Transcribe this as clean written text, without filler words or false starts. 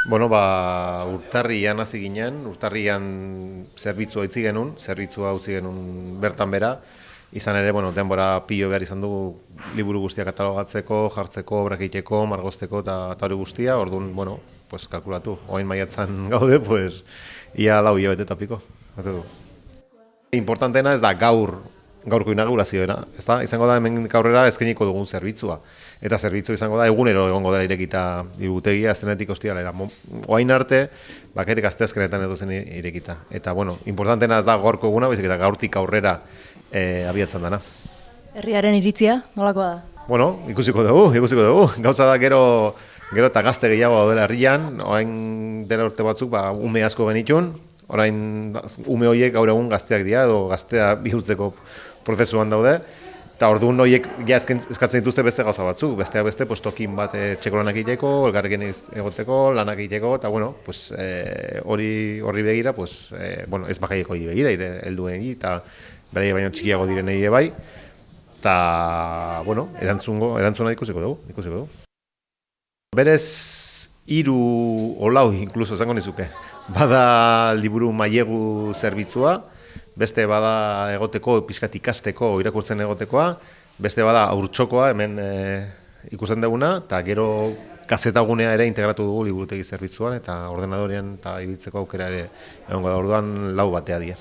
Urtarrian hasi ginen, urtarrian zerbitzua utzi genuen bertan bera. Izan ere, denbora pilo behar izan du liburu guztiak katalogatzeko, jartzeko, obrak egiteko, margozteko eta hori guztia. Orduan, kalkulatu, orain maiatzan gaude, ia 4 hilabete eta piko. Importanteena ez da gaurko inaugurazioena, ezta? Izango da hemen aurrera eskainiko dugun zerbitzua. Eta zerbitzua izango da egunero egongo dela irekita liburutegia azkenetik ostiralera. Orain arte bakarrik asteazkenetan edo zen irekita. Eta importanteena ez da gaurko eguna, baizik eta gaurtik aurrera abiatzen dana. Herriaren iritzia, nolakoa da? Ikusiko dugu. Gauza da gero eta gazte gehiago daudela herrian, orain dela urte batzuk ume asko genitun, orain ume horiek gaur egun gazteak dira edo gaztea bihurtzeko prozesuan daude. Eta orduan horiek eskatzen dituzte beste gauza batzuk, besteak beste tokin bat etxeko lanak egiteko, elkarrekin egoteko, lanak egiteko, eta horri begira, ez bakaieko begira, helduen eta bere baino txikiago direnei bai, eta erantzuna ikusiko dugu. Berez 3 olau inkluso zango nizuke. Bada liburu mailegu zerbitzua, beste bada egoteko, pixkat ikasteko, irakurtzen egotekoa, beste bada haurtxokoa, hemen ikusten duguna, eta gero kazetagunea ere integratu dugu liburutegi zerbitzuan, eta ordenadorean eta ibiltzeko aukera ere egongo da, orduan 4 batea die.